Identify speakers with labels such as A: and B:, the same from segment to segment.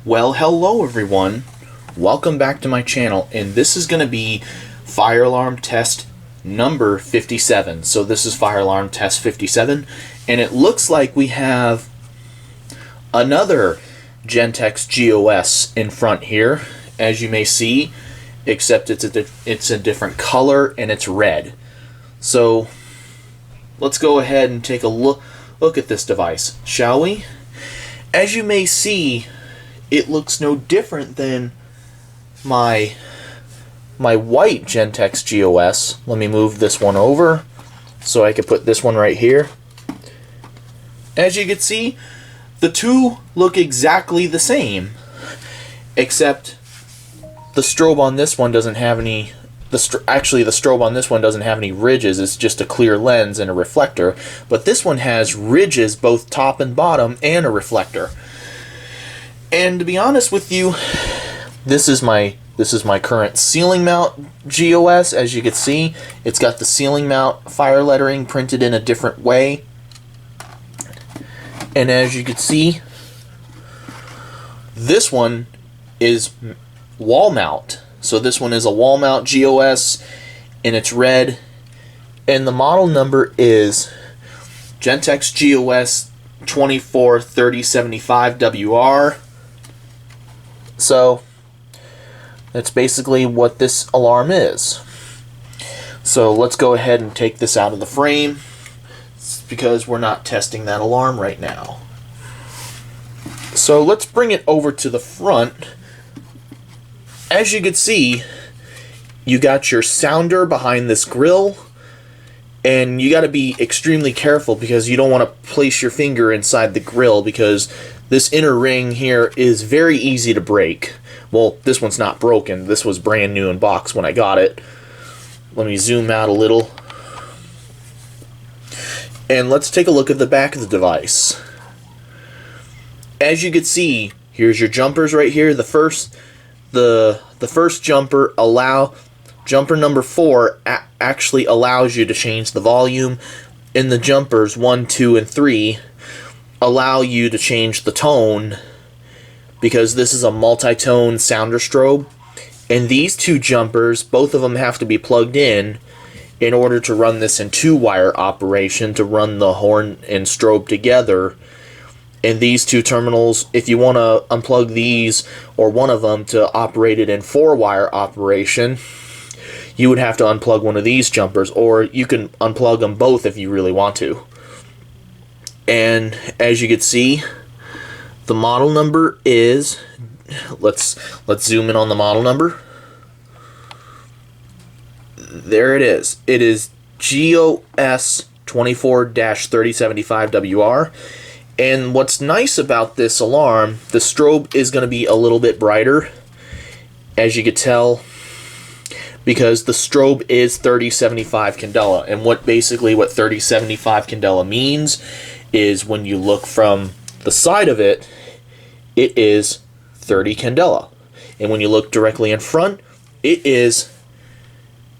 A: Well, hello everyone. Welcome back to my channel, and this is going to be fire alarm test number 57. So this is fire alarm test 57, and it looks like we have another Gentex GOS in front here, as you may see, except it's a different color and it's red. So let's go ahead and take a look at this device, shall we? As you may see, it looks no different than my white Gentex GOS. Let me move this one over so I can put this one right here. As you can see, the two look exactly the same, except the strobe on this one doesn't have any. Actually, the strobe on this one doesn't have any ridges. It's just a clear lens and a reflector. But this one has ridges, both top and bottom, and a reflector. And to be honest with you, this is my current ceiling mount GOS. As you can see, it's got the ceiling mount fire lettering printed in a different way. And as you can see, this one is wall mount. So this one is a wall mount GOS, and it's red. And the model number is Gentex GOS 243075WR. So that's basically what this alarm is. So let's go ahead and take this out of the frame, because we're not testing that alarm right now. So let's bring it over to the front. As you can see, you got your sounder behind this grill, and you got to be extremely careful because you don't want to place your finger inside the grill, because this inner ring here is very easy to break. Well, this one's not broken. This was brand new in box when I got it. Let me zoom out a little. And let's take a look at the back of the device. As you can see, here's your jumpers right here. The first jumper, jumper number 4 actually allows you to change the volume. In the jumpers 1, 2, and 3 allow you to change the tone, because this is a multi-tone sounder strobe. And these two jumpers, both of them have to be plugged in order to run this in 2-wire operation, to run the horn and strobe together. And these two terminals, if you want to unplug these or one of them to operate it in 4-wire operation, you would have to unplug one of these jumpers, or you can unplug them both if you really want to. And as you can see, the model number is, let's zoom in on the model number. There it is. It is GOS 24-3075WR. And what's nice about this alarm, the strobe is going to be a little bit brighter, as you could tell, because the strobe is 3075 candela. And what 3075 candela means is, when you look from the side of it, it is 30 candela. And when you look directly in front, it is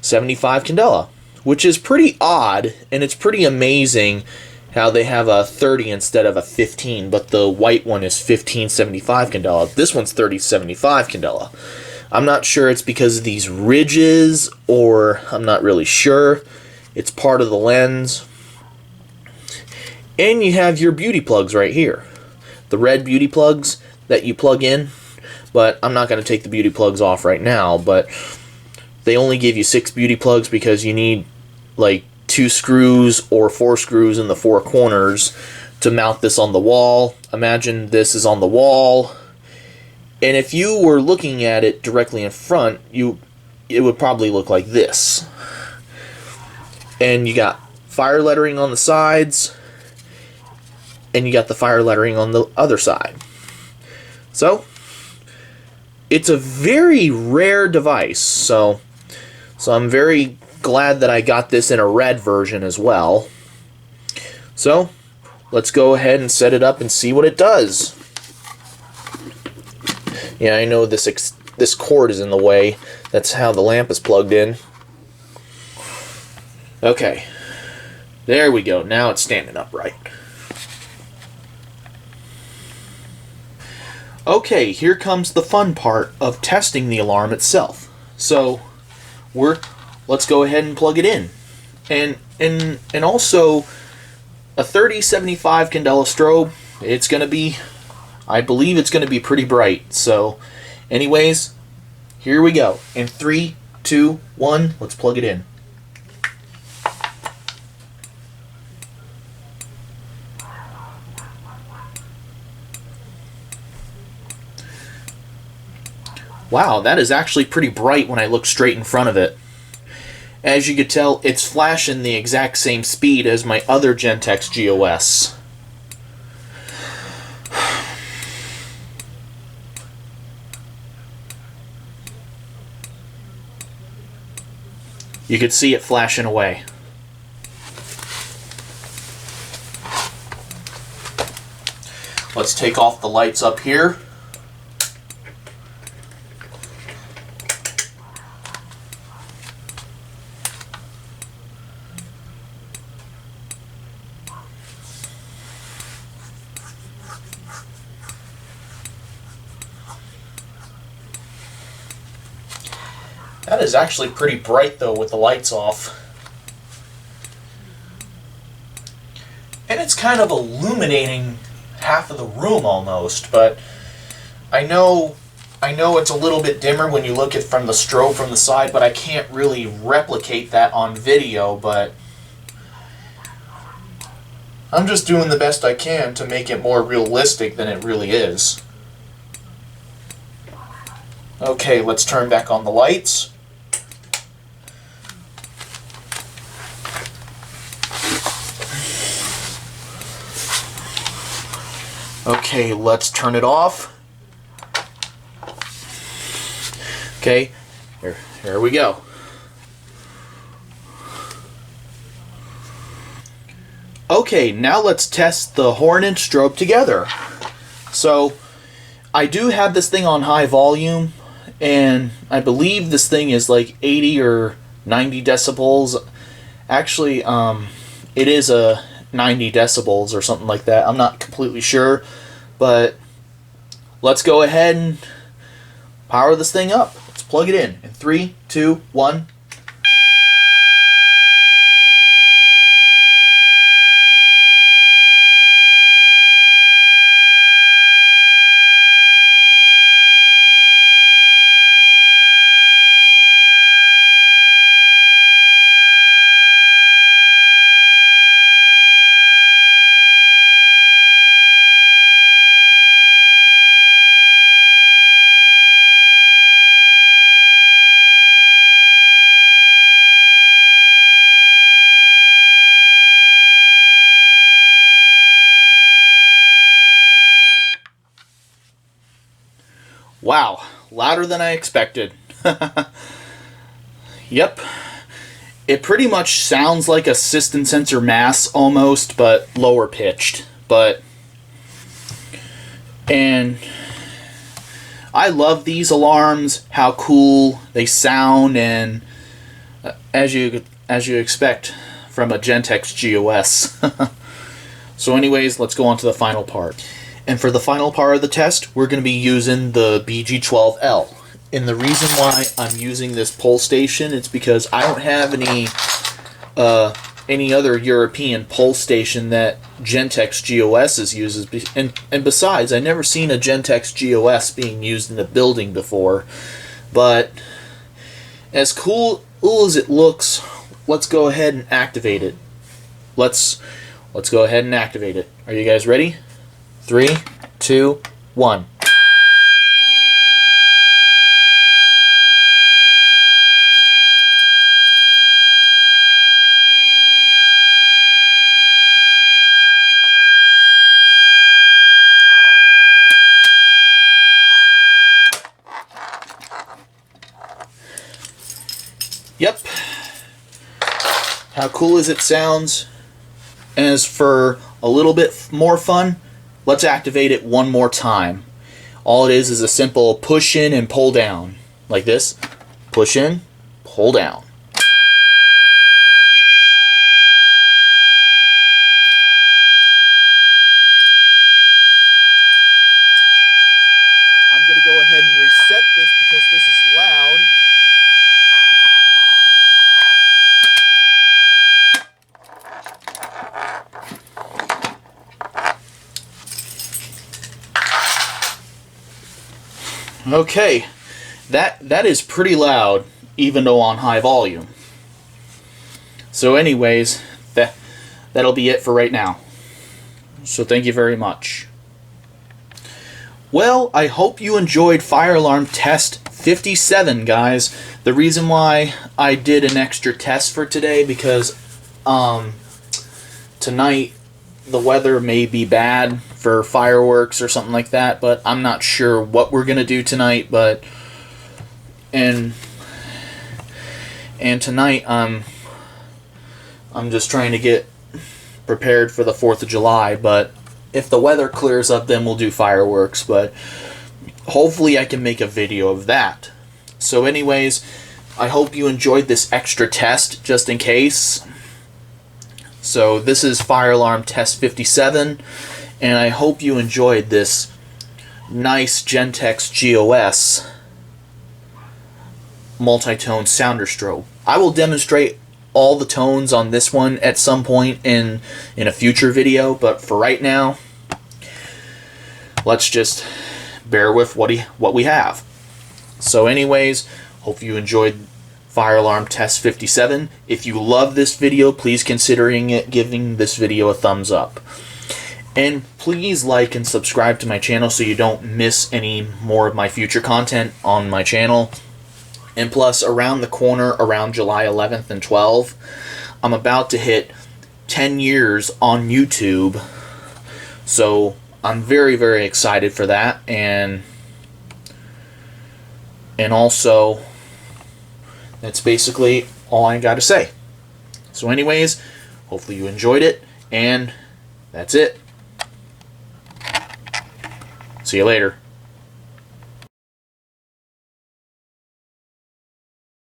A: 75 candela, which is pretty odd, and it's pretty amazing how they have a 30 instead of a 15, but the white one is 1575 candela. This one's 3075 candela. I'm not sure it's because of these ridges, or I'm not really sure. It's part of the lens. And you have your beauty plugs right here. The red beauty plugs that you plug in, but I'm not going to take the beauty plugs off right now, but they only give you 6 beauty plugs because you need like 2 screws or 4 screws in the 4 corners to mount this on the wall. Imagine this is on the wall, and if you were looking at it directly in front, it would probably look like this. And you got fire lettering on the sides, and you got the fire lettering on the other side. So it's a very rare device, so I'm very glad that I got this in a red version as well. So let's go ahead and set it up and see what it does. Yeah, I know this cord is in the way. That's how the lamp is plugged in. Okay, there we go. Now it's standing upright. Okay, here comes the fun part of testing the alarm itself. So let's go ahead and plug it in. And also a 3075 candela strobe, it's going to be, I believe it's going to be pretty bright. So anyways, here we go. In 3, 2, 1, let's plug it in. Wow, that is actually pretty bright when I look straight in front of it. As you can tell, it's flashing the exact same speed as my other Gentex GOS. You can see it flashing away. Let's take off the lights up here. That is actually pretty bright though with the lights off. And it's kind of illuminating half of the room almost, but I know it's a little bit dimmer when you look at from the strobe from the side, but I can't really replicate that on video, but I'm just doing the best I can to make it more realistic than it really is. Okay, let's turn back on the lights. Okay, let's turn it off. Okay, here we go. Okay, now let's test the horn and strobe together. So, I do have this thing on high volume, and I believe this thing is like 80 or 90 decibels. Actually, it is a 90 decibels or something like that. I'm not completely sure, but let's go ahead and power this thing up. Let's plug it in 3, 2, 1. Wow, louder than I expected. Yep. It pretty much sounds like a system sensor mass almost, but lower pitched. And I love these alarms, how cool they sound, and as you expect from a Gentex GOS. So anyways, let's go on to the final part. And for the final part of the test, we're going to be using the BG12L. And the reason why I'm using this pull station is because I don't have any other European pull station that Gentex GOS uses. And besides, I've never seen a Gentex GOS being used in a building before. But as cool as it looks, let's go ahead and activate it. Let's go ahead and activate it. Are you guys ready? 3, 2, 1. Yep. How cool as it sounds. As for a little bit more fun, let's activate it one more time. All it is a simple push in and pull down. Like this. Push in, pull down. Okay, that is pretty loud, even though on high volume. So anyways, that'll be it for right now. So thank you very much. Well, I hope you enjoyed Fire Alarm Test 57, guys. The reason why I did an extra test for today, because tonight the weather may be bad for fireworks or something like that, but I'm not sure what we're gonna do tonight. But and tonight I'm just trying to get prepared for the 4th of July. But if the weather clears up, then we'll do fireworks. But hopefully I can make a video of that. So anyways, I hope you enjoyed this extra test just in case. So this is Fire Alarm Test 57, and I hope you enjoyed this nice Gentex GOS multi-tone sounder strobe. I will demonstrate all the tones on this one at some point in a future video, but for right now, let's just bear with what we have. So anyways, hope you enjoyed Fire Alarm Test 57. If you love this video, please consider giving this video a thumbs up. And please like and subscribe to my channel so you don't miss any more of my future content on my channel. And plus, around the corner, around July 11th and 12th, I'm about to hit 10 years on YouTube. So I'm very, very excited for that. And also, that's basically all I got to say. So anyways, hopefully you enjoyed it, and that's it. See you later.